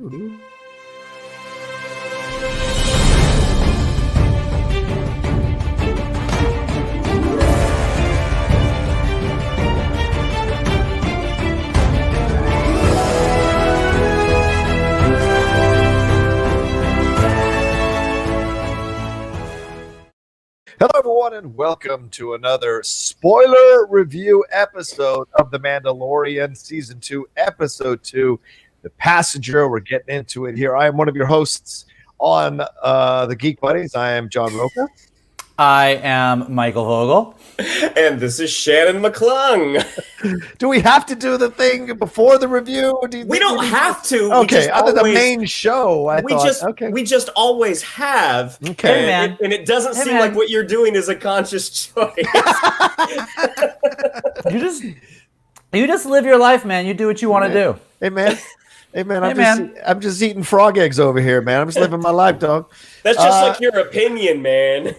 Hello, everyone, and welcome to another spoiler review episode of The Mandalorian, Season 2, Episode 2, The Passenger. We're getting into it here. I am one of your hosts on the Geek Buddies. I am Jon Rocha. I am Michael Vogel. And this is Shannon McClung. Do we have to do the thing before the review? We don't have to. Okay, other than the main show, we just always have. Okay, and it doesn't seem like what you're doing is a conscious choice. You just live your life, man. You do what you want to do. Hey, man. I'm just eating frog eggs over here, man. I'm just living my life, dog. That's just like your opinion, man.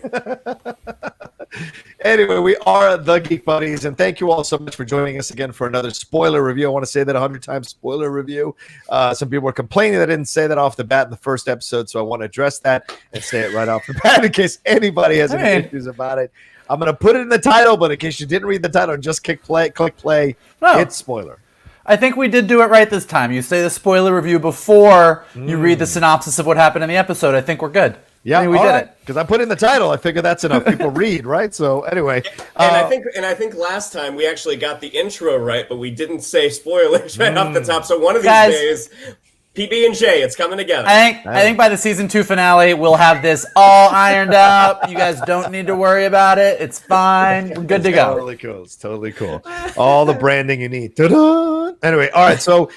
Anyway, we are the Geek Buddies, and thank you all so much for joining us again for another spoiler review. I want to say that 100 times, spoiler review. Some people were complaining that I didn't say that off the bat in the first episode, so I want to address that and say it right off the bat in case anybody has any issues about it. I'm going to put it in the title, but in case you didn't read the title and just click play, it's spoiler. I think we did do it right this time. You say the spoiler review before you read the synopsis of what happened in the episode. I think we're good. Yeah, we did it. Because I put in the title. I figure that's enough. People read, right? So anyway. And I think last time we actually got the intro right, but we didn't say spoilers right off the top. So one of these days, PB&J, it's coming together. I think by the season 2 finale, we'll have this all ironed out. You guys don't need to worry about it. It's fine. We're good to go. Totally cool. It's totally cool. All the branding you need. Ta-da! Anyway, all right. So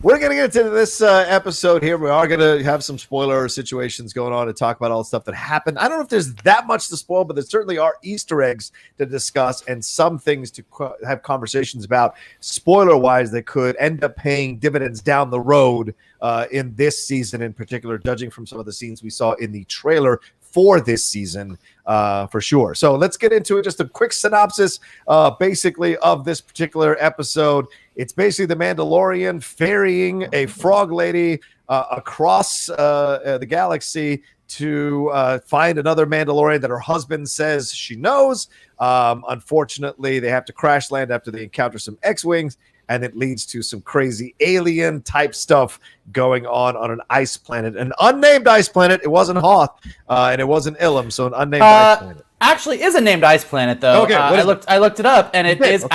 we're going to get into this episode here. We are going to have some spoiler situations going on to talk about all the stuff that happened. I don't know if there's that much to spoil, but there certainly are Easter eggs to discuss and some things to have conversations about spoiler-wise that could end up paying dividends down the road in this season in particular, judging from some of the scenes we saw in the trailer for this season, for sure. So let's get into it. Just a quick synopsis, basically, of this particular episode. It's basically the Mandalorian ferrying a frog lady across the galaxy to find another Mandalorian that her husband says she knows. Unfortunately, they have to crash land after they encounter some X-Wings, and it leads to some crazy alien type stuff going on an ice planet, an unnamed ice planet. It wasn't Hoth, and it wasn't Ilum, so an unnamed ice planet. Actually, is a named ice planet though. Okay, I looked it up, and it is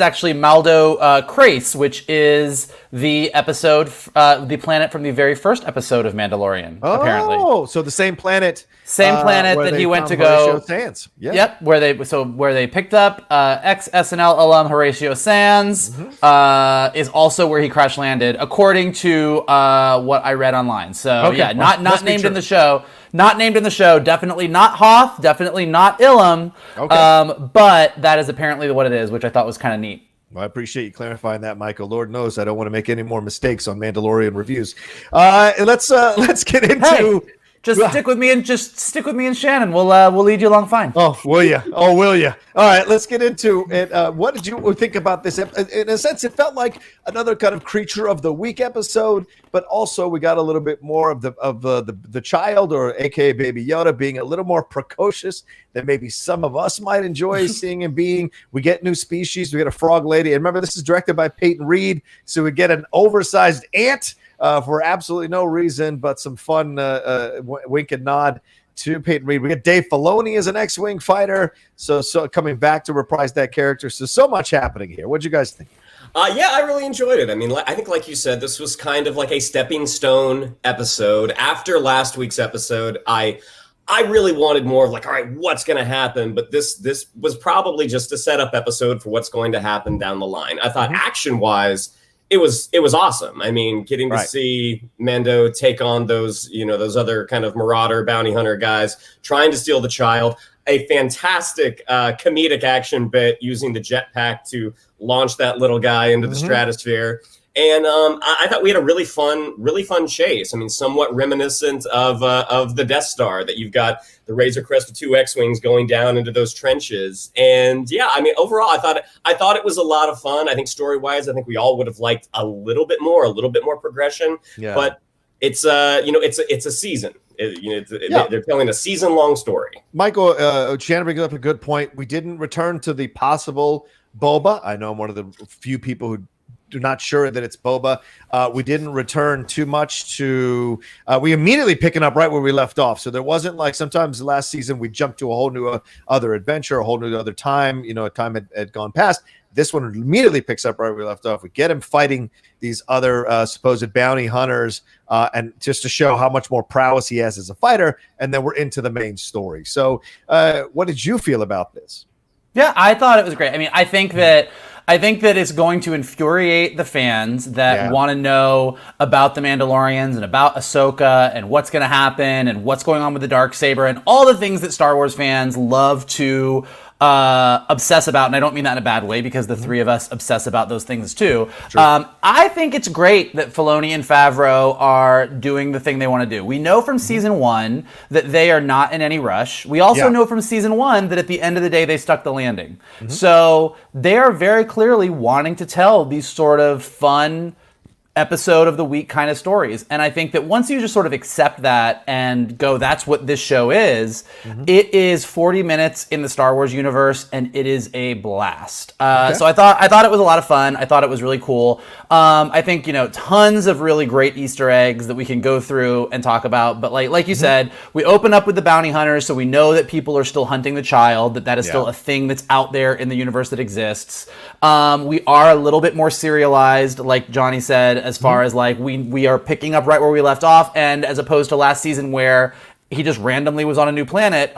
actually Maldo Crace, which is the episode, the planet from the very first episode of Mandalorian. Apparently, so the same planet. That he went to go. Sands. Yeah. Yep, where they picked up ex-SNL alum Horatio Sands is also where he crash landed, according to what I read online. So not named in the show. Not named in the show. Definitely not Hoth. Definitely not Ilum. Okay. But that is apparently what it is, which I thought was kind of neat. Well, I appreciate you clarifying that, Michael. Lord knows I don't want to make any more mistakes on Mandalorian reviews. Let's get into. Hey. Just stick with me and Shannon. We'll lead you along fine. Oh, will you? All right, let's get into it. What did you think about this? In a sense, it felt like another kind of creature of the week episode, but also we got a little bit more of the child, or AKA Baby Yoda, being a little more precocious than maybe some of us might enjoy seeing and being. We get new species. We get a frog lady, and remember, this is directed by Peyton Reed, so we get an oversized ant. For absolutely no reason, but some fun wink and nod to Peyton Reed. We get Dave Filoni as an X-Wing fighter, so coming back to reprise that character. So much happening here. What'd you guys think? Yeah, I really enjoyed it. I mean, I think, like you said, this was kind of like a stepping stone episode. After last week's episode, I really wanted more of like, all right, what's going to happen? But this was probably just a setup episode for what's going to happen down the line. I thought action-wise, it was awesome. I mean, getting to see Mando take on those other kind of marauder bounty hunter guys trying to steal the child. A fantastic comedic action bit using the jetpack to launch that little guy into the stratosphere. And I thought we had a really fun chase. I mean, somewhat reminiscent of the Death Star, that you've got the Razor Crest with 2 X-wings going down into those trenches. And yeah, I mean, overall, I thought it was a lot of fun. I think story-wise, I think we all would have liked a little bit more progression. Yeah. But it's it's a season. They're telling a season-long story. Michael, Shannon brings up a good point. We didn't return to the possible Boba. I know I'm one of the few people who are not sure that it's Boba. We didn't return too much to. We immediately picking up right where we left off. So there wasn't like sometimes last season we jumped to a whole new other adventure, a whole new other time. A time had gone past. This one immediately picks up right where we left off. We get him fighting these other supposed bounty hunters, and just to show how much more prowess he has as a fighter. And then we're into the main story. So what did you feel about this? Yeah, I thought it was great. I mean, I think that it's going to infuriate the fans that want to know about the Mandalorians and about Ahsoka and what's going to happen and what's going on with the Darksaber and all the things that Star Wars fans love to obsess about, and I don't mean that in a bad way because the three of us obsess about those things too. I think it's great that Filoni and Favreau are doing the thing they want to do. We know from season 1 that they are not in any rush. We also know from season 1 that at the end of the day they stuck the landing. So they are very clearly wanting to tell these sort of fun episode of the week kind of stories. And I think that once you just sort of accept that and go, that's what this show is, it is 40 minutes in the Star Wars universe and it is a blast. So I thought it was a lot of fun. I thought it was really cool. I think, tons of really great Easter eggs that we can go through and talk about. But like you said, we open up with the bounty hunters, so we know that people are still hunting the child, that is still a thing that's out there in the universe that exists. We are a little bit more serialized, like Johnny said, as far as like we are picking up right where we left off, and as opposed to last season where he just randomly was on a new planet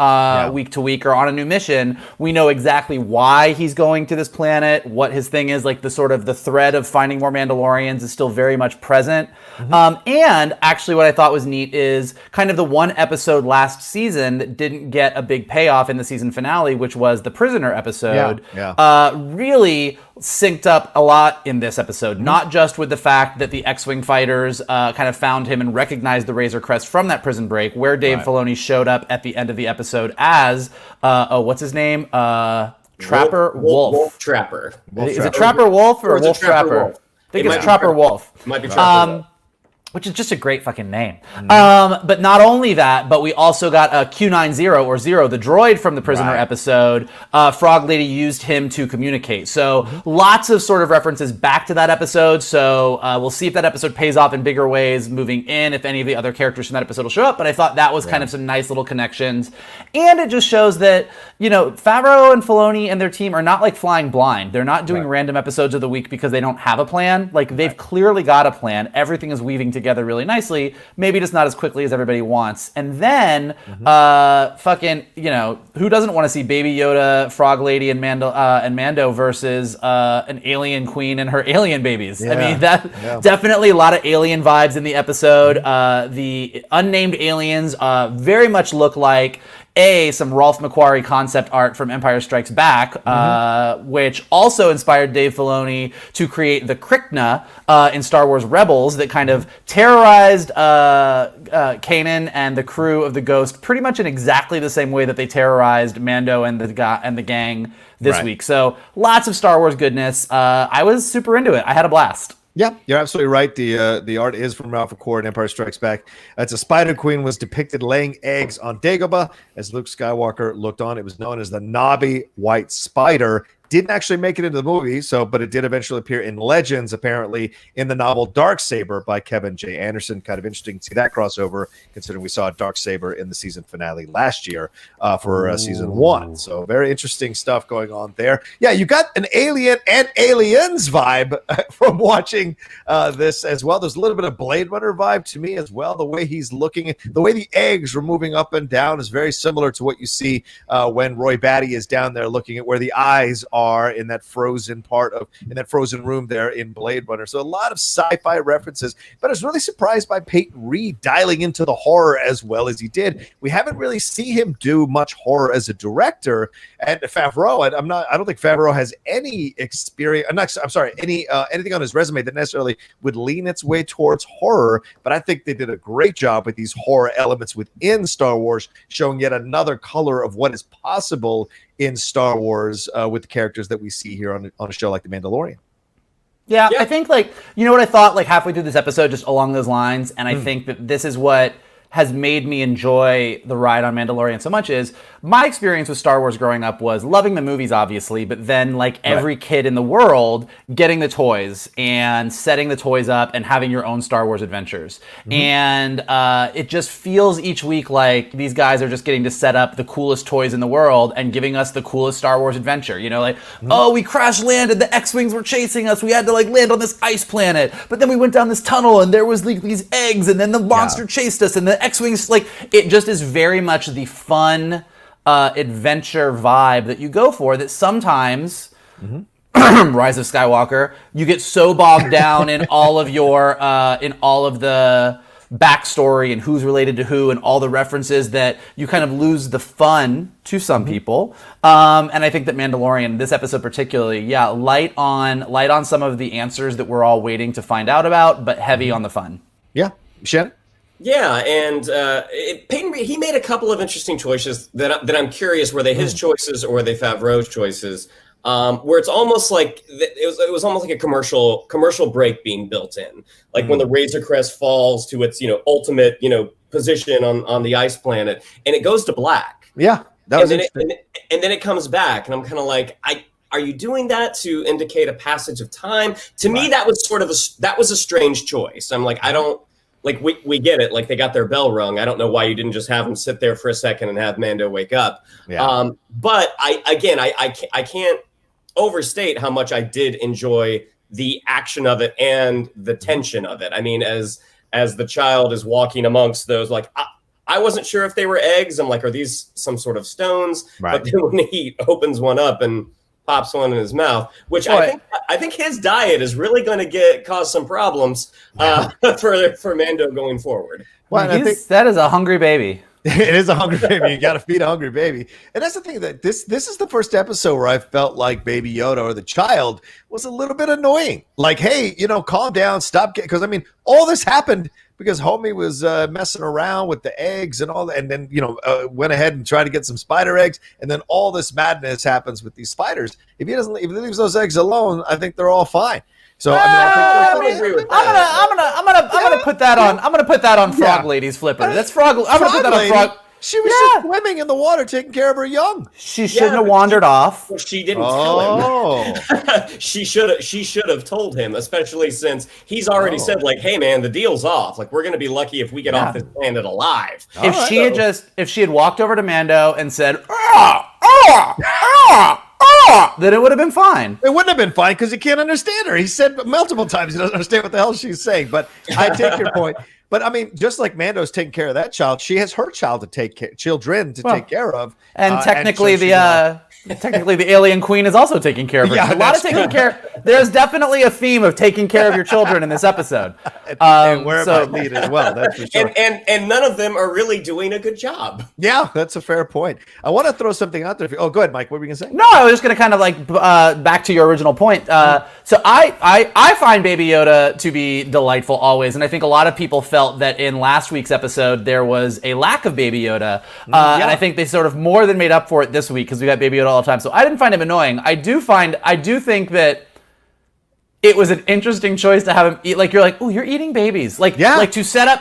week to week or on a new mission. We know exactly why he's going to this planet, what his thing is, like the sort of the thread of finding more Mandalorians is still very much present. And actually what I thought was neat is kind of the one episode last season that didn't get a big payoff in the season finale, which was the prisoner episode, really synced up a lot in this episode, not just with the fact that the X-Wing fighters kind of found him and recognized the Razor Crest from that prison break, where Dave Filoni showed up at the end of the episode as, what's his name? Trapper Wolf. Wolf Trapper. Is it Trapper Wolf or Wolf Trapper? I think it's Trapper Wolf. It might be Trapper Wolf. Which is just a great fucking name. But not only that, but we also got a Q90 or Zero, the droid from the prisoner episode. Frog Lady used him to communicate. So lots of sort of references back to that episode. So we'll see if that episode pays off in bigger ways moving in, if any of the other characters from that episode will show up. But I thought that was kind of some nice little connections. And it just shows that, Favreau and Filoni and their team are not like flying blind. They're not doing random episodes of the week because they don't have a plan. Like they've clearly got a plan. Everything is weaving together really nicely, maybe just not as quickly as everybody wants. And then who doesn't want to see Baby Yoda, Frog Lady, and Mando versus an alien queen and her alien babies? I mean, definitely a lot of alien vibes in the episode. The unnamed aliens very much look like some Rolf McQuarrie concept art from Empire Strikes Back, which also inspired Dave Filoni to create the Krykna in Star Wars Rebels that kind of terrorized Kanan and the crew of the Ghost pretty much in exactly the same way that they terrorized Mando and the gang this week. So lots of Star Wars goodness. I was super into it. I had a blast. Yeah, you're absolutely right. The art is from Ralph McQuarrie in Empire Strikes Back. It's a Spider Queen was depicted laying eggs on Dagobah as Luke Skywalker looked on. It was known as the knobby white spider. Didn't actually make it into the movie, but it did eventually appear in Legends, apparently, in the novel Darksaber by Kevin J. Anderson. Kind of interesting to see that crossover, considering we saw Darksaber in the season finale last year for season 1. So very interesting stuff going on there. Yeah, you got an Alien and Aliens vibe from watching this as well. There's a little bit of Blade Runner vibe to me as well. The way he's looking, the way the eggs are moving up and down is very similar to what you see when Roy Batty is down there looking at where the eyes are are in that frozen room there in Blade Runner. So a lot of sci-fi references, but I was really surprised by Peyton Reed dialing into the horror as well as he did. We haven't really seen him do much horror as a director. And Favreau, I don't think Favreau has any experience. Anything on his resume that necessarily would lean its way towards horror. But I think they did a great job with these horror elements within Star Wars, showing yet another color of what is possible in Star Wars with the characters that we see here on a show like The Mandalorian. Yeah, I think, you know what I thought, halfway through this episode, just along those lines, and I think that this is what has made me enjoy the ride on Mandalorian so much is my experience with Star Wars growing up was loving the movies, obviously, but then every kid in the world getting the toys and setting the toys up and having your own Star Wars adventures. And it just feels each week like these guys are just getting to set up the coolest toys in the world and giving us the coolest Star Wars adventure. Oh, we crash landed, the X-Wings were chasing us, we had to land on this ice planet, but then we went down this tunnel and there was these eggs and then the monster chased us and the X-Wings, it just is very much the fun adventure vibe that you go for that sometimes Rise of Skywalker, you get so bogged down in all of the backstory and who's related to who and all the references that you kind of lose the fun to some people. And I think that Mandalorian, this episode particularly, light on some of the answers that we're all waiting to find out about, but heavy on the fun. Yeah. Shannon? Yeah, and Peyton Reed, he made a couple of interesting choices that I'm curious, were they his choices or were they Favreau's choices? Where it's almost like it was almost like a commercial break being built in, when the Razor Crest falls to its ultimate position on the ice planet, and it goes to black. Yeah, that was interesting. And then it comes back, and I'm kind of like, are you doing that to indicate a passage of time? To me, that was a strange choice. I'm like, I don't. We get it. They got their bell rung. I don't know why you didn't just have them sit there for a second and have Mando wake up. Yeah. But I can't overstate how much I did enjoy the action of it and the tension of it. I mean, as the child is walking amongst those, I wasn't sure if they were eggs. I'm like, are these some sort of stones? Right. But then when he opens one up and pops one in his mouth, which I think his diet is really going to cause some problems for Mando going forward. Well, that is a hungry baby. It is a hungry baby. You got to feed a hungry baby. And that's the thing, that this is the first episode where I felt like Baby Yoda or the child was a little bit annoying. Hey, calm down, stop. Because all this happened because homie was messing around with the eggs and all that, and then went ahead and tried to get some spider eggs, and then all this madness happens with these spiders. If he leaves those eggs alone, I think they're all fine. So I'm gonna put that on. I'm gonna put that on Frog Lady's flipper. That's Frog. I'm gonna put that on Frog. She was just swimming in the water, taking care of her young. She shouldn't have wandered off. Well, she didn't tell him. She should have told him, especially since he's already said, hey man, the deal's off. We're gonna be lucky if we get off this planet alive. If she had walked over to Mando and said, then it would have been fine. It wouldn't have been fine because he can't understand her. He said multiple times he doesn't understand what the hell she's saying. But I take your point. But just like Mando's taking care of that child, she has her child to take care of. And technically, technically the alien queen is also taking care of her. A lot of taking care. There's definitely a theme of taking care of your children in this episode. And where it might lead as well. That's for sure. And none of them are really doing a good job. Yeah, that's a fair point. I want to throw something out there. Go ahead, Mike. What were you going to say? No, I was just going to kind of back to your original point. So I find Baby Yoda to be delightful always, and I think a lot of people felt that in last week's episode there was a lack of Baby Yoda, and I think they sort of more than made up for it this week because we got Baby Yoda all the time. So I didn't find him annoying. I do think that it was an interesting choice to have him eat. You're oh, you're eating babies. To set up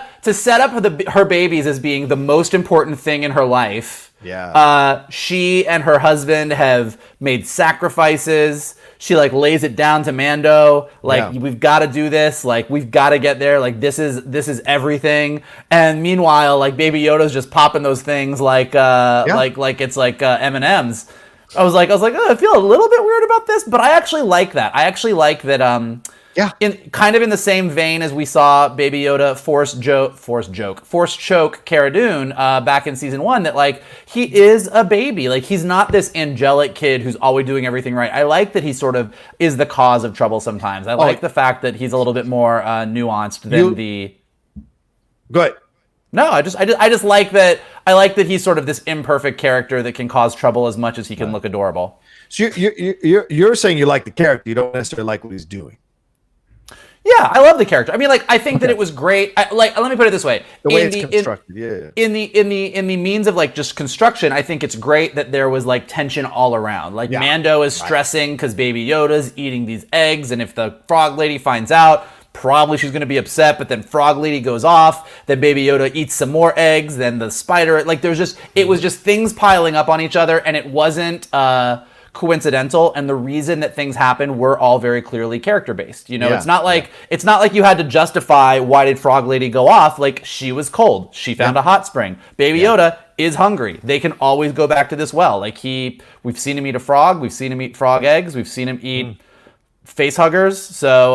her babies as being the most important thing in her life. Yeah. She and her husband have made sacrifices. She lays it down to Mando. We've got to do this. We've got to get there. This is everything. And meanwhile, Baby Yoda's just popping those things like it's M&Ms. I was like, oh, I feel a little bit weird about this, but I actually like that. I actually like that in kind of in the same vein as we saw Baby Yoda force choke Cara Dune back in season 1, that like he is a baby. Like he's not this angelic kid who's always doing everything right. I like that he sort of is the cause of trouble sometimes. I like the fact that he's a little bit more nuanced than the. Go ahead. No, I just like that. I like that he's sort of this imperfect character that can cause trouble as much as he can look adorable. So you're saying you like the character, you don't necessarily like what he's doing. Yeah, I love the character. I mean, like, I think that it was great. Let me put it this way: the way it's constructed, In the means of like just construction, I think it's great that there was like tension all around. Like Mando is stressing because Baby Yoda's eating these eggs, and if the Frog Lady finds out, probably she's going to be upset. But then Frog Lady goes off. Then Baby Yoda eats some more eggs. Then the spider. Like, it was just things piling up on each other, and it wasn't coincidental, and the reason that things happened were all very clearly character based. It's not like you had to justify why did Frog Lady go off. Like, she was cold, she found a hot spring. Baby Yoda is hungry. They can always go back to this well. Like we've seen him eat a frog, we've seen him eat frog eggs, we've seen him eat face huggers, so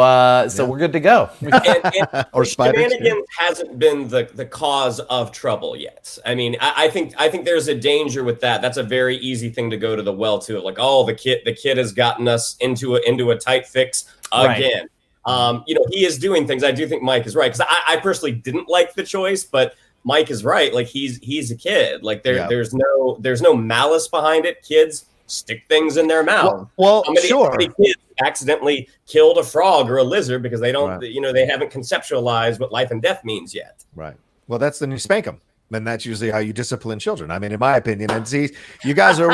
we're good to go. and or shenanigans hasn't been the cause of trouble yet. I mean, I think there's a danger with that. That's a very easy thing to go to the well to, like, oh, the kid has gotten us into a tight fix again. Right. He is doing things. I do think Mike is right, because I personally didn't like the choice, but Mike is right. Like, he's a kid. Like, there's no malice behind it. Kids stick things in their mouth. Well, how many kids accidentally killed a frog or a lizard because they don't, they haven't conceptualized what life and death means yet. Right. Well, that's then you spank them, and that's usually how you discipline children. I mean, in my opinion. And see, you guys are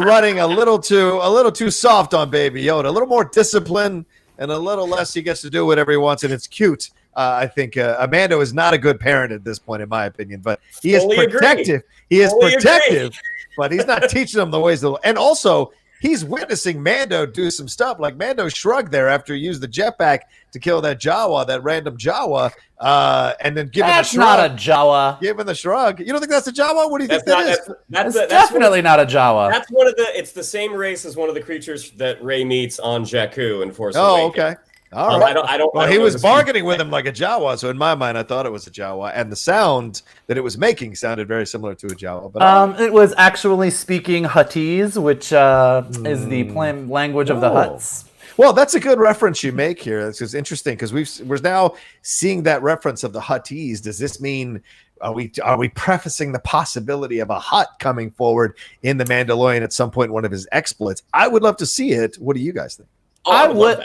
running a little too soft on Baby Yoda. A little more discipline and a little less. He gets to do whatever he wants, and it's cute. I think Amando is not a good parent at this point, in my opinion, but he is protective. He is protective. But he's not teaching them the ways of the. And also, he's witnessing Mando do some stuff. Like, Mando shrugged there after he used the jetpack to kill that Jawa, that random Jawa, and then give him the shrug. That's not a Jawa. Give him the shrug. You don't think that's a Jawa? What do you think that is? That's definitely not a Jawa. That's one of the. It's the same race as one of the creatures that Rey meets on Jakku in Force Awakens. Oh, okay. All right. I don't. Well, he was bargaining with him like a Jawa, so in my mind, I thought it was a Jawa, and the sound that it was making sounded very similar to a Jawa. But it was actually speaking Huttese, which is the language of the Hutts. Well, that's a good reference you make here. This is interesting because we're now seeing that reference of the Huttese. Does this mean are we prefacing the possibility of a Hutt coming forward in the Mandalorian at some point in one of his exploits? I would love to see it. What do you guys think? I would.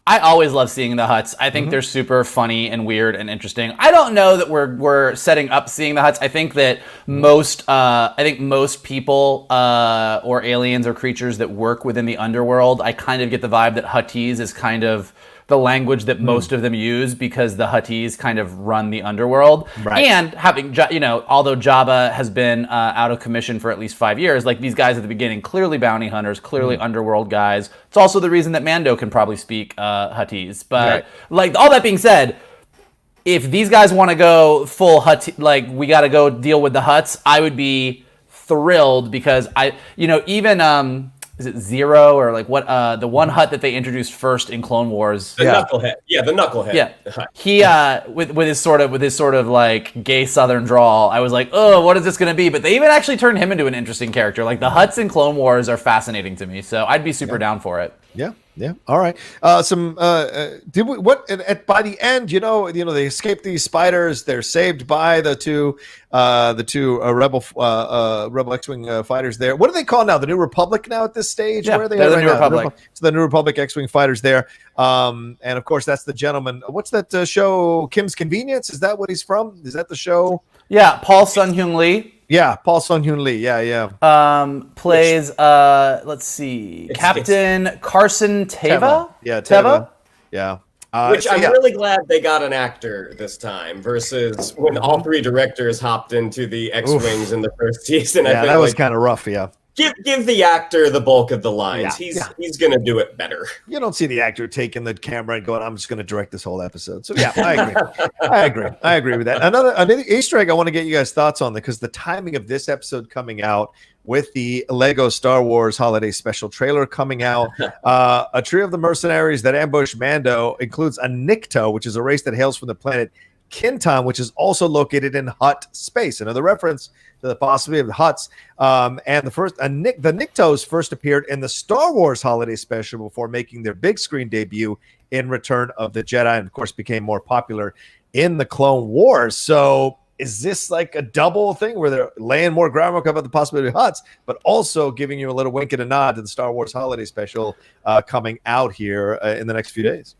I always love seeing the Hutts. I think they're super funny and weird and interesting. I don't know that we're setting up seeing the Hutts. I think that most people or aliens or creatures that work within the underworld, I kind of get the vibe that Huttese is kind of the language that most of them use, because the Huttese kind of run the underworld. Right. And having, although Jabba has been out of commission for at least 5 years, like, these guys at the beginning, clearly bounty hunters, clearly underworld guys. It's also the reason that Mando can probably speak Huttese. But like, all that being said, if these guys want to go full Hutt, like, we got to go deal with the Hutts, I would be thrilled, because even is it Zero, or like what the one Hutt that they introduced first in Clone Wars? The knucklehead. Yeah, the knucklehead. Yeah. He with his sort of like gay Southern drawl, I was like, oh, what is this gonna be? But they even actually turned him into an interesting character. Like, the Hutts in Clone Wars are fascinating to me, so I'd be super down for it. Yeah. All right. By the end, they escape these spiders. They're saved by the two Rebel X-wing fighters there. What do they call now? The New Republic now at this stage? Yeah, where are they they're the right New now? Republic. So the New Republic X-wing fighters there. And of course, that's the gentleman. What's that show? Kim's Convenience? Is that what he's from? Is that the show? Yeah, Paul Sun-Hyun Lee. Yeah, Paul Sun-Hyun Lee. Yeah. Plays let's see, Captain Carson Teva. Yeah, Teva. Yeah. Which I'm really glad they got an actor this time versus when all three directors hopped into the X-Wings in the first season. Yeah, that was kind of rough, yeah. Give the actor the bulk of the lines. He's gonna do it better. You don't see the actor taking the camera and going, "I'm just going to direct this whole episode." So yeah, I agree. I agree with that. Another Easter egg I want to get you guys' thoughts on, because the timing of this episode coming out with the Lego Star Wars Holiday Special trailer coming out, a trio of the mercenaries that ambush Mando includes a Nikto, which is a race that hails from the planet Kintan, which is also located in Hutt space. Another reference to the possibility of Hutts. And the Niktos first appeared in the Star Wars Holiday Special before making their big screen debut in Return of the Jedi, and of course became more popular in the Clone Wars. So is this like a double thing where they're laying more groundwork about the possibility of Hutts, but also giving you a little wink and a nod to the Star Wars Holiday Special coming out here in the next few days?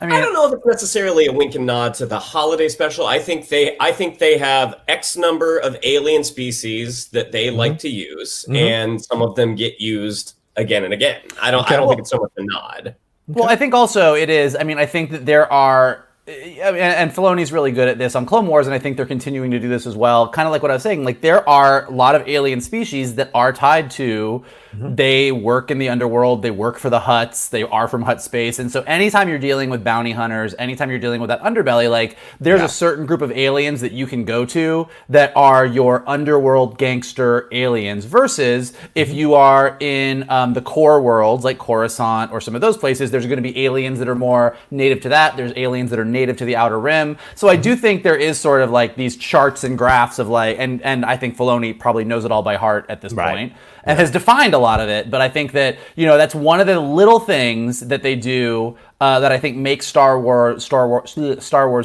I don't know if it's necessarily a wink and nod to the holiday special. I think they have X number of alien species that they like to use, and some of them get used again and again. I don't think it's so much a nod. Well, I think also it is. I mean, I think that there are. And Filoni's really good at this on Clone Wars, and I think they're continuing to do this as well. Kind of like what I was saying, like there are a lot of alien species that are tied to, they work in the underworld, they work for the Hutts, they are from Hutt space. And so anytime you're dealing with bounty hunters, anytime you're dealing with that underbelly, like there's a certain group of aliens that you can go to that are your underworld gangster aliens, versus if you are in the core worlds like Coruscant or some of those places, there's going to be aliens that are more native to that. There's aliens that are native to the Outer Rim. So I do think there is sort of like these charts and graphs of like, and I think Filoni probably knows it all by heart at this point and has defined a lot of it. But I think that, that's one of the little things that they do that I think makes Star Wars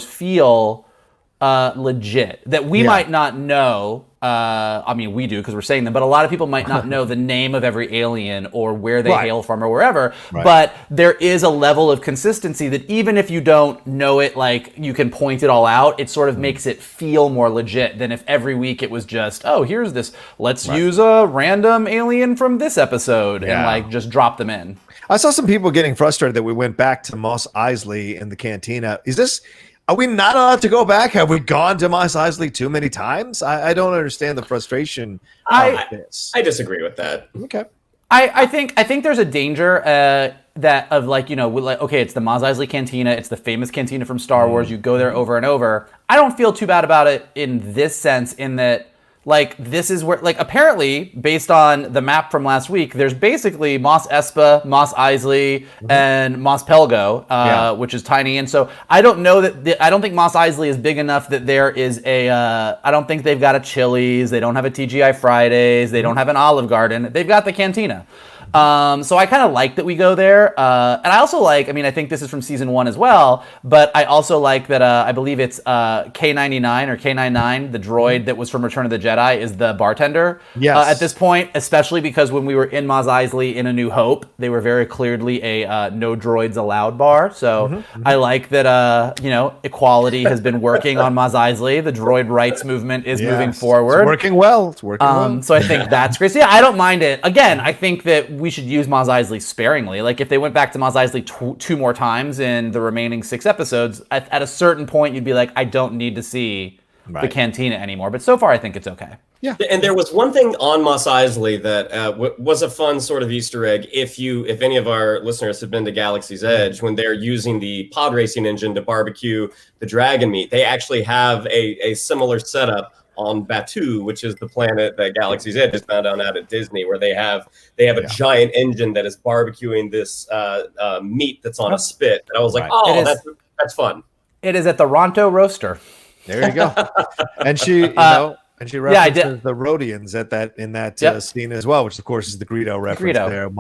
feel legit, that we might not know. I mean, we do because we're saying them, but a lot of people might not know the name of every alien or where they hail from or wherever. But there is a level of consistency that even if you don't know it, like you can point it all out, it sort of makes it feel more legit than if every week it was just, oh, here's this, let's use a random alien from this episode and like just drop them in. I saw some people getting frustrated that we went back to Mos Eisley in the cantina. Are we not allowed to go back? Have we gone to Mos Eisley too many times? I don't understand the frustration of this. I disagree with that. Okay. I think there's a danger that of like, okay, it's the Mos Eisley Cantina. It's the famous cantina from Star Wars. You go there over and over. I don't feel too bad about it in this sense, in that, like, this is where, like, apparently, based on the map from last week, there's basically Mos Espa, Mos Eisley, and Mos Pelgo, which is tiny. And so I don't know I don't think Mos Eisley is big enough that there is I don't think they've got a Chili's, they don't have a TGI Fridays, they don't have an Olive Garden, they've got the cantina. So I kind of like that we go there. And I also like, I think this is from season 1 as well, but I also like that I believe it's K99 or K99, the droid that was from Return of the Jedi, is the bartender at this point, especially because when we were in Mos Eisley in A New Hope, they were very clearly a no droids allowed bar. So I like that, equality has been working on Mos Eisley. The droid rights movement is moving forward. It's working well. So I think that's great. So yeah, I don't mind it. Again, I think that we should use Mos Eisley sparingly. Like if they went back to Mos Eisley two more times in the remaining 6 episodes, at a certain point you'd be like, I don't need to see the cantina anymore. But so far I think it's okay. Yeah. And there was one thing on Mos Eisley that was a fun sort of Easter egg. If any of our listeners have been to Galaxy's Edge, when they're using the pod racing engine to barbecue the dragon meat, they actually have a similar setup on Batu, which is the planet that Galaxy's Edge is found out at Disney, where they have a giant engine that is barbecuing this meat that's on a spit. And I was like, that's fun. It is at the Ronto Roaster. There you go. And she, and she references the Rhodians in that scene as well, which of course is the Greedo reference there.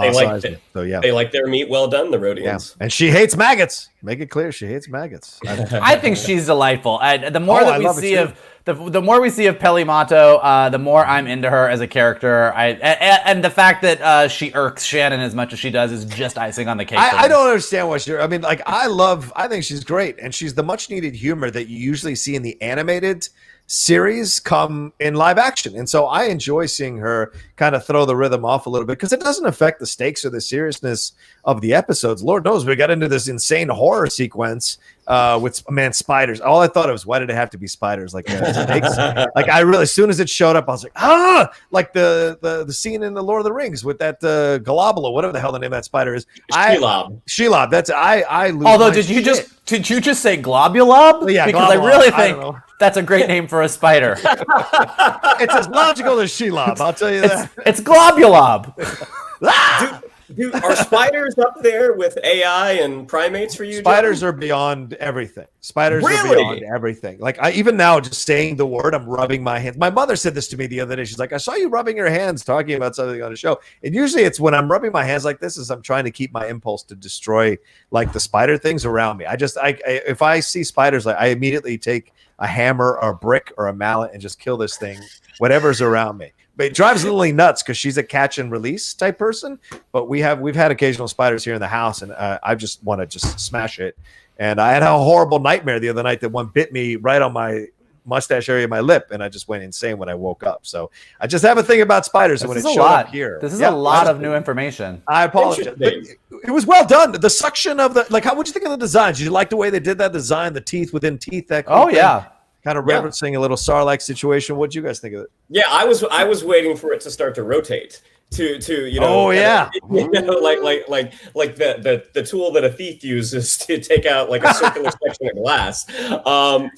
They like their meat well done, the Rhodians. And she hates maggots. Make it clear, she hates maggots. I think she's delightful. The more that we see of the more we see of Peli Motto, the more I'm into her as a character. And the fact that she irks Shannon as much as she does is just icing on the cake. I don't understand what she. I think she's great, and she's the much needed humor that you usually see in the animated series come in live action. And so I enjoy seeing her kind of throw the rhythm off a little bit, because it doesn't affect the stakes or the seriousness of the episodes. Lord knows we got into this insane horror sequence with spiders. All I thought of was, why did it have to be spiders? Like snakes? Like I really, as soon as it showed up, I was like, like the scene in the Lord of the Rings with that Galabala, whatever the hell the name of that spider is. Shelob. That's I lose. Although did you just say Globulob? Yeah, because Globulob. I really think that's a great name for a spider. It's as logical as Shelob, I'll tell you that. It's Globulob. Dude, are spiders up there with AI and primates for you? Spiders John? are beyond everything. Spiders are Really? beyond everything. Like even now, just saying the word, I'm rubbing my hands. My mother said this to me the other day. She's like, I saw you rubbing your hands talking about something on the show. And usually it's when I'm rubbing my hands like this is I'm trying to keep my impulse to destroy like the spider things around me. If I see spiders, I immediately take a hammer or a brick or a mallet and just kill this thing, whatever's around me. But it drives Lily nuts because she's a catch and release type person. But we've had occasional spiders here in the house, and I just want to just smash it. And I had a horrible nightmare the other night that one bit me right on my mustache area of my lip, and I just went insane when I woke up. So I just have a thing about spiders. And when it showed up here, this is a lot of new information. I apologize. But it was well done. The suction of the what'd you think of the design? Did you like the way they did that design? The teeth within teeth. That cool thing? Yeah. Kind of referencing a little Star-like situation. What did you guys think of it? Yeah, I was waiting for it to start to rotate to like the tool that a thief uses to take out like a circular section of glass. The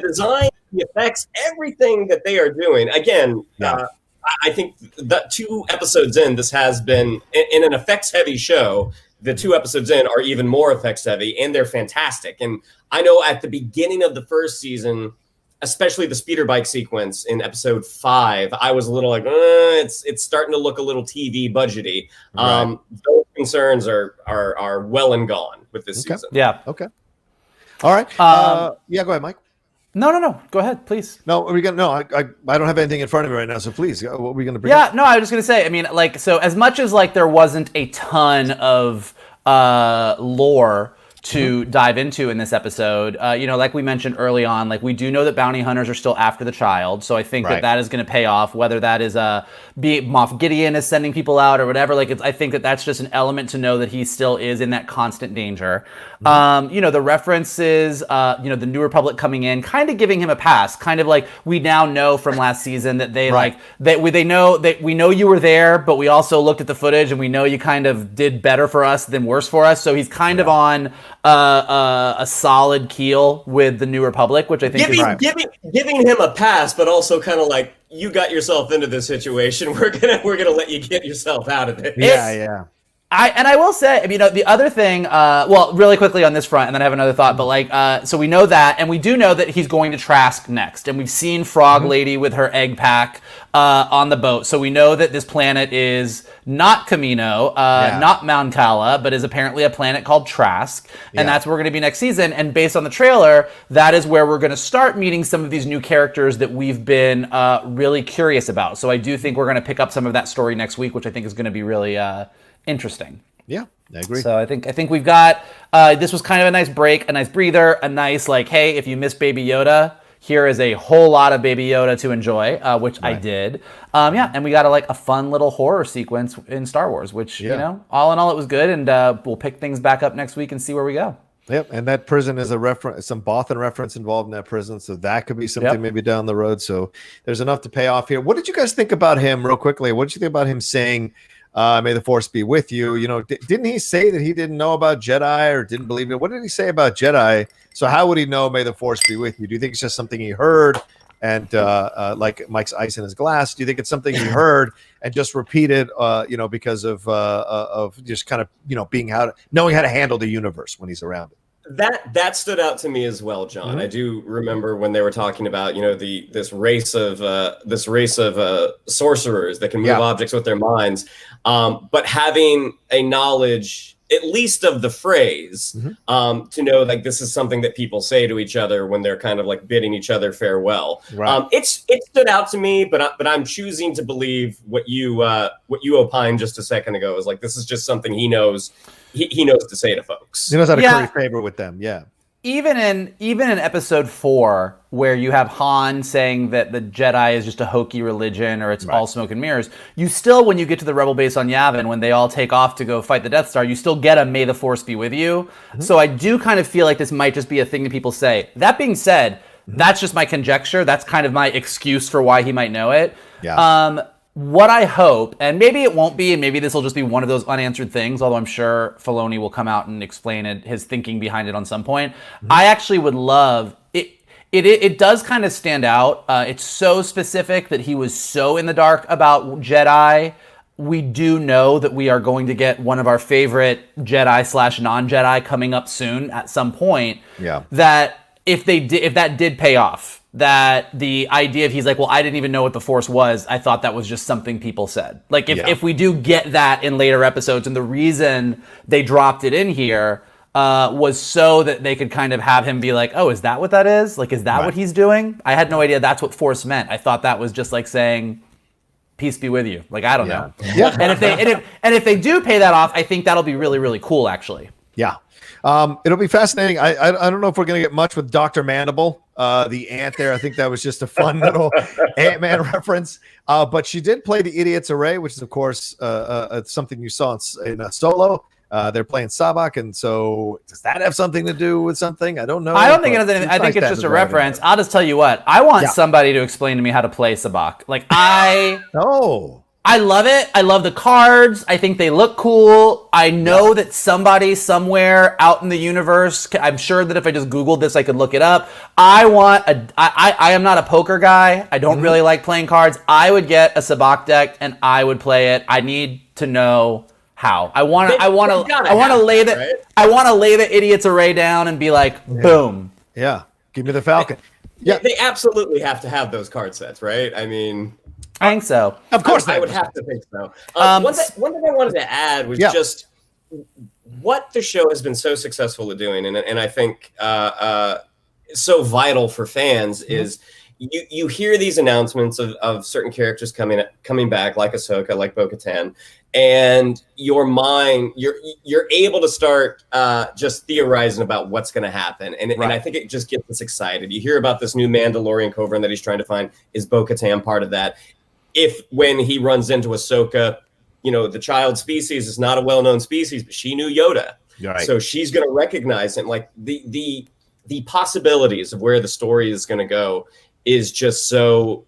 design, the effects, everything that they are doing. Again, I think that 2 episodes in, this has been in an effects heavy show. The 2 episodes in are even more effects heavy, and they're fantastic. And I know at the beginning of the first season, especially the speeder bike sequence in episode 5, I was a little like, it's starting to look a little TV budgety. Right. Those concerns are well and gone with this season. Yeah. Okay. All right. Go ahead, Mike. No. Go ahead, please. No, I don't have anything in front of me right now, so please, what are we going to bring up? No, I was just going to say, I mean, like, so as much as like there wasn't a ton of lore to dive into in this episode, like we mentioned early on, like we do know that bounty hunters are still after the child, so I think that is going to pay off, whether that is Moff Gideon is sending people out or whatever. Like I think that that's just an element to know that he still is in that constant danger. The references, the New Republic coming in, kind of giving him a pass, kind of like we now know from last season that we know you were there, but we also looked at the footage and we know you kind of did better for us than worse for us. So he's kind of on a solid keel with the New Republic, which I think giving him a pass, but also kind of like, you got yourself into this situation. We're gonna let you get yourself out of it. Yeah. I will say, I mean, the other thing, really quickly on this front, and then I have another thought, but so we know that, and we do know that he's going to Trask next, and we've seen Frog Lady with her egg pack on the boat, so we know that this planet is not Camino, not Mount Cala, but is apparently a planet called Trask, and that's where we're going to be next season, and based on the trailer, that is where we're going to start meeting some of these new characters that we've been really curious about, so I do think we're going to pick up some of that story next week, which I think is going to be really interesting. Yeah, I agree. So I think we've got this was kind of a nice break, a nice breather, a nice like, hey, if you miss Baby Yoda, here is a whole lot of Baby Yoda to enjoy, which I did. And we got a fun little horror sequence in Star Wars, which all in all, it was good, and we'll pick things back up next week and see where we go. Yep, and that prison is a reference, some Bothan reference involved in that prison, so that could be something maybe down the road. So there's enough to pay off here. What did you guys think about him, real quickly? What did you think about him saying, may the Force be with you? Didn't he say that he didn't know about Jedi or didn't believe it? What did he say about Jedi? So how would he know may the Force be with you? Do you think it's just something he heard and like Mike's ice in his glass? Do you think it's something he heard and just repeated, because of just kind of, knowing how to handle the universe when he's around it? That stood out to me as well, John. Mm-hmm. I do remember when they were talking about, this race of sorcerers that can move objects with their minds, but having a knowledge, at least of the phrase, to know like this is something that people say to each other when they're kind of like bidding each other farewell. Right. It stood out to me, but I'm choosing to believe what you opined just a second ago is like this is just something he knows. He knows to say to folks. He knows how to curry favor with them. Yeah. even in episode 4, where you have Han saying that the Jedi is just a hokey religion or it's all smoke and mirrors, you still, when you get to the rebel base on Yavin, when they all take off to go fight the Death Star, you still get a "May the Force be with you." So I do kind of feel like this might just be a thing that people say. That being said, that's just my conjecture. That's kind of my excuse for why he might know it. Yeah. What I hope, and maybe it won't be, and maybe this will just be one of those unanswered things, although I'm sure Filoni will come out and explain his thinking behind it on some point. I actually would love it. It does kind of stand out. It's so specific that he was so in the dark about Jedi. We do know that we are going to get one of our favorite Jedi / non-Jedi coming up soon at some point. Yeah. That if that did pay off, that the idea of he's like, well, I didn't even know what the Force was. I thought that was just something people said. Like if we do get that in later episodes, and the reason they dropped it in here was so that they could kind of have him be like, oh, is that what that is? Like, is that what he's doing? I had no idea that's what Force meant. I thought that was just like saying, peace be with you. Like, I don't know. Yeah. And if they do pay that off, I think that'll be really, really cool, actually. Yeah. It'll be fascinating. I don't know if we're going to get much with Dr. Mandible, the ant there. I think that was just a fun little Ant-Man reference. But she did play the Idiot's Array, which is, of course, something you saw in Solo. They're playing Sabak, and so does that have something to do with something? I don't know. I don't think it has anything. I think it's just a reference. I'll just tell you what. I want somebody to explain to me how to play Sabak. Like, I love it. I love the cards. I think they look cool. I know that somebody somewhere out in the universe, I'm sure that if I just Googled this, I could look it up. I am not a poker guy. I don't really like playing cards. I would get a Sabak deck and I would play it. I need to know how. I want to lay the Idiot's Array down and be like, boom. Yeah. Give me the Falcon. Yeah. They absolutely have to have those card sets, right? I mean, I think so. Of course, I would have to think so. One thing I wanted to add was just what the show has been so successful at doing, and I think so vital for fans is you hear these announcements of certain characters coming back, like Ahsoka, like Bo-Katan, and your mind, you're able to start just theorizing about what's going to happen, and I think it just gets us excited. You hear about this new Mandalorian covert that he's trying to find. Is Bo-Katan part of that? When he runs into Ahsoka, the child species is not a well-known species, but she knew Yoda. Right. So she's going to recognize him. Like the possibilities of where the story is going to go is just so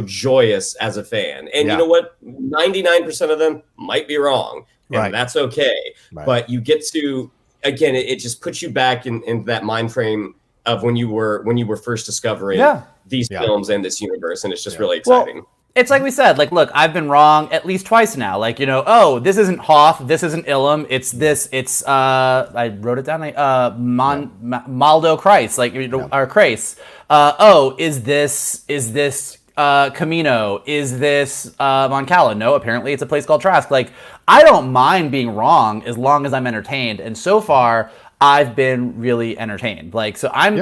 joyous as a fan. And you know what? 99% of them might be wrong. And that's okay. Right. But you get to, again, it just puts you back in that mind frame of when you were first discovering these films and this universe. And it's just really exciting. Well, it's like we said, like, look, I've been wrong at least twice now. Like, this isn't Hoth, this isn't Ilum, it's I wrote it down, Maldo Kreis, or Kreis. Is this Camino? Is this Mon Cala? No, apparently it's a place called Trask. Like, I don't mind being wrong as long as I'm entertained. And so far, I've been really entertained. Like, so I'm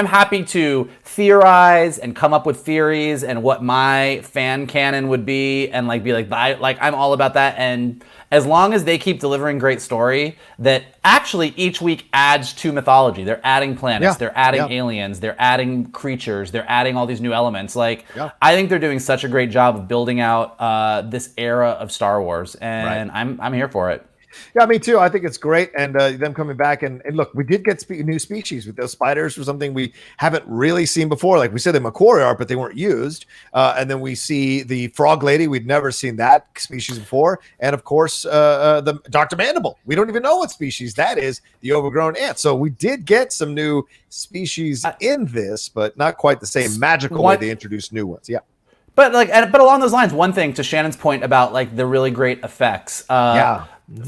happy to theorize and come up with theories and what my fan canon would be, and I'm all about that. And as long as they keep delivering great story that actually each week adds to mythology, they're adding planets, they're adding aliens, they're adding creatures, they're adding all these new elements. Like, I think they're doing such a great job of building out this era of Star Wars, and I'm here for it. Yeah, me too. I think it's great. And them coming back. And look, we did get new species with those spiders, for something we haven't really seen before. Like we said, the Macquarie art, but they weren't used. And then we see the frog lady. We'd never seen that species before. And of course, the Dr. Mandible. We don't even know what species that is, the overgrown ant. So we did get some new species in this, but not quite the same magical way they introduced new ones. Yeah. But along those lines, one thing to Shannon's point about like the really great effects.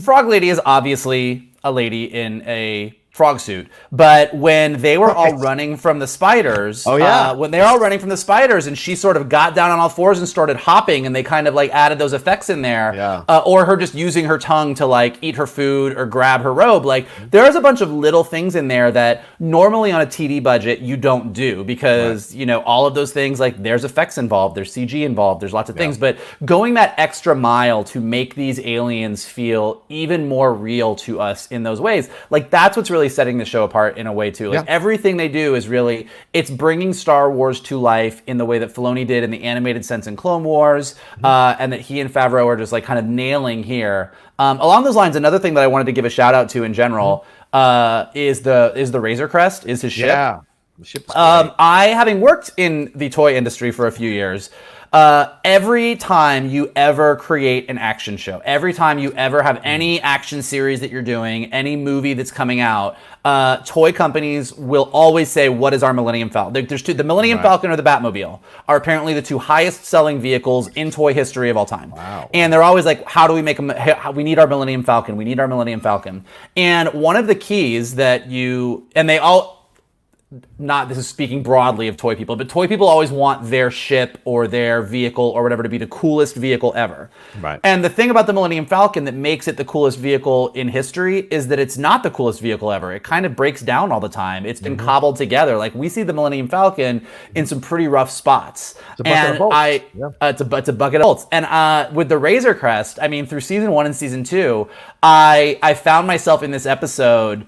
Frog Lady is obviously a lady in a frog suit, but when they were all running from the spiders, when they were all running from the spiders and she sort of got down on all fours and started hopping, and they kind of like added those effects in there, or her just using her tongue to like eat her food or grab her robe, like there's a bunch of little things in there that normally on a TV budget you don't do, because all of those things, like there's effects involved, there's CG involved, there's lots of things, but going that extra mile to make these aliens feel even more real to us in those ways, like that's what's really really setting the show apart in a way too. Like everything they do is really, it's bringing Star Wars to life in the way that Filoni did in the animated sense in Clone Wars, and that he and Favreau are just like kind of nailing here. Along those lines, another thing that I wanted to give a shout out to in general is the Razor Crest, is his ship. Yeah. The ship's I, having worked in the toy industry for a few years, every time you ever create an action show, every time you ever have any action series that you're doing, any movie that's coming out, toy companies will always say, what is our Millennium Falcon? There's two, the Millennium Falcon or the Batmobile are apparently the two highest selling vehicles in toy history of all time. Wow. And they're always like, how do we make them? We need our Millennium Falcon. We need our Millennium Falcon. And one of the keys that they all, not this is speaking broadly of toy people, but toy people always want their ship or their vehicle or whatever to be the coolest vehicle ever. Right. And the thing about the Millennium Falcon that makes it the coolest vehicle in history is that it's not the coolest vehicle ever. It kind of breaks down all the time. It's been cobbled together. Like, we see the Millennium Falcon in some pretty rough spots. It's a bucket of bolts. It's a bucket of bolts. And with the Razor Crest, I mean, through season 1 and season 2, I found myself in this episode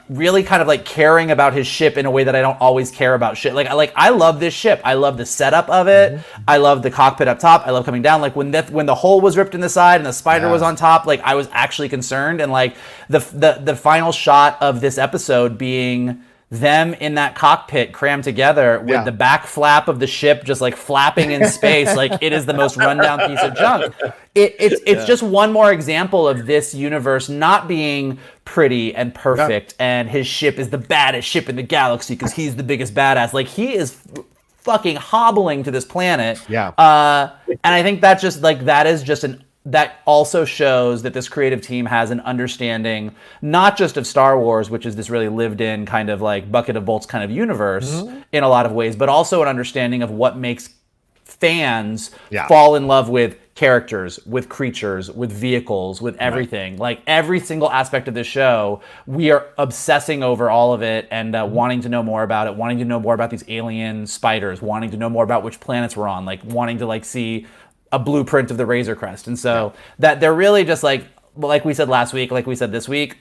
really kind of like caring about his ship in a way that I don't always care about shit. I love this ship. I love the setup of it. I love the cockpit up top. I love coming down. Like when the hole was ripped in the side and the spider was on top, like I was actually concerned. And like the final shot of this episode being them in that cockpit crammed together with the back flap of the ship just like flapping in space, like it is the most rundown piece of junk. It's just one more example of this universe not being pretty and perfect, and his ship is the baddest ship in the galaxy because he's the biggest badass. Like, he is fucking hobbling to this planet. And I think that's just like, that also shows that this creative team has an understanding, not just of Star Wars, which is this really lived in kind of like bucket of bolts kind of universe in a lot of ways, but also an understanding of what makes fans fall in love with characters, with creatures, with vehicles, with everything. Like, every single aspect of this show, we are obsessing over all of it and wanting to know more about it, wanting to know more about these alien spiders, wanting to know more about which planets we're on, like wanting to like see a blueprint of the Razor Crest. And so that they're really just like we said last week, like we said this week,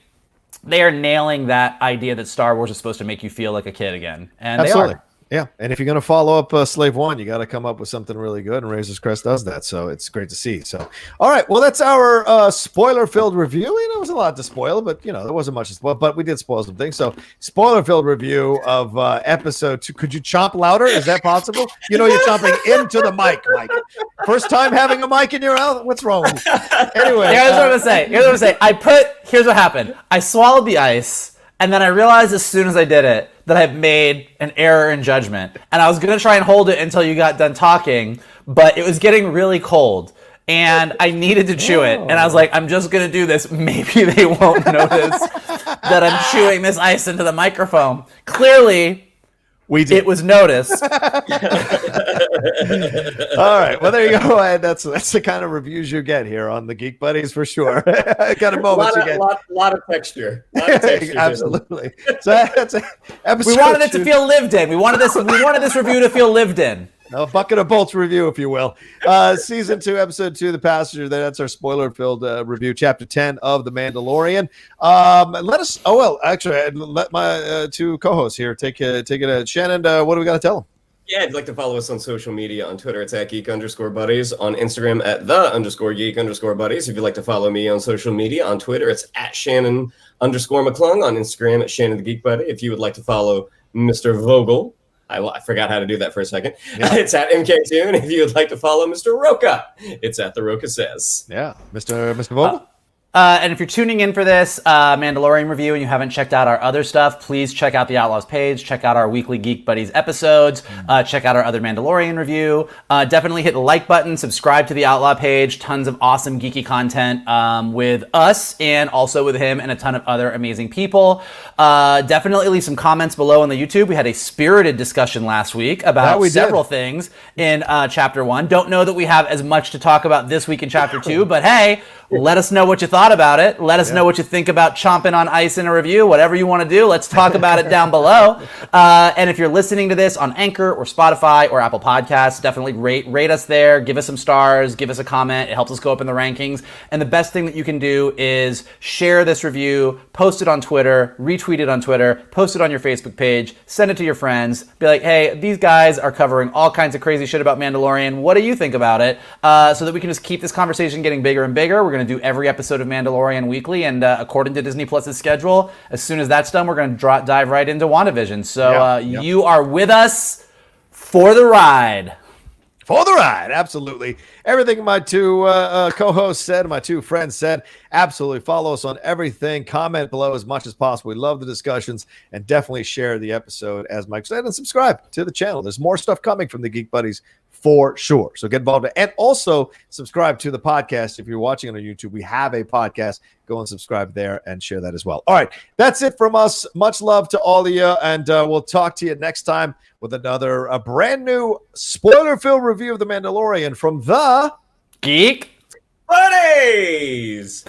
they are nailing that idea that Star Wars is supposed to make you feel like a kid again. And Absolutely. they are. Yeah, and if you're going to follow up Slave One, you got to come up with something really good, and Razor's Crest does that, so it's great to see. So, all right, well, that's our spoiler-filled review. You know, it was a lot to spoil, but, you know, there wasn't much to spoil, but we did spoil some things. So, spoiler-filled review of episode 2. Could you chomp louder? Is that possible? You know, you're chomping into the mic, Mike. First time having a mic in your mouth? What's wrong with you? Anyway. Here's what I'm going to say. Here's what happened. I swallowed the ice, and then I realized as soon as I did it that I've made an error in judgment. And I was going to try and hold it until you got done talking, but it was getting really cold. And I needed to chew it. And I was like, I'm just going to do this. Maybe they won't notice that I'm chewing this ice into the microphone. Clearly, it was noticed. All right. Well, there you go. And that's the kind of reviews you get here on the Geek Buddies for sure. Kind of moments you get. A lot of texture. Absolutely. So that's episode. We wanted it to feel lived in. We wanted this review to feel lived in. A bucket of bolts review, if you will. Season 2, episode 2, The Passenger. That's our spoiler-filled review, chapter 10 of The Mandalorian. Let my two co-hosts here take it. Shannon, what do we got to tell them? Yeah, if you'd like to follow us on social media, on Twitter, it's at Geek_Buddies. On Instagram, at _Geek_Buddies. If you'd like to follow me on social media, on Twitter, it's at Shannon_McClung. On Instagram, at Shannon the Geek Buddy. If you would like to follow Mr. Vogel, I forgot how to do that for a second. Yeah. It's at MK2. And if you would like to follow Mr. Rocha, it's at The Rocha Says. Yeah, Mr. Vogel. And if you're tuning in for this Mandalorian review and you haven't checked out our other stuff, please check out the Outlaws page. Check out our weekly Geek Buddies episodes. Check out our other Mandalorian review. Definitely hit the like button. Subscribe to the Outlaw page. Tons of awesome geeky content with us and also with him and a ton of other amazing people. Definitely leave some comments below on the YouTube. We had a spirited discussion last week about several things in Chapter 1. Don't know that we have as much to talk about this week in Chapter 2, but hey, Let us know what you thought about it. Let us know what you think about chomping on ice in a review. Whatever you want to do, let's talk about it down below. And if you're listening to this on Anchor or Spotify or Apple Podcasts, definitely rate us there. Give us some stars. Give us a comment. It helps us go up in the rankings. And the best thing that you can do is share this review, post it on Twitter, retweet it on Twitter, post it on your Facebook page, send it to your friends. Be like, hey, these guys are covering all kinds of crazy shit about Mandalorian. What do you think about it? So that we can just keep this conversation getting bigger and bigger. We're going to do every episode of Mandalorian weekly, and according to Disney Plus's schedule, as soon as that's done, we're going to dive right into WandaVision. So you are with us for the ride. For the ride, absolutely. Everything my two co-hosts said, my two friends said, absolutely. Follow us on everything. Comment below as much as possible. We love the discussions, and definitely share the episode, as Mike said, and subscribe to the channel. There's more stuff coming from the Geek Buddies for sure. So get involved. And also subscribe to the podcast. If you're watching on YouTube, we have a podcast. Go and subscribe there and share that as well. All right. That's it from us. Much love to all of you. And we'll talk to you next time with another brand new spoiler-filled review of The Mandalorian from the Geek Buddies.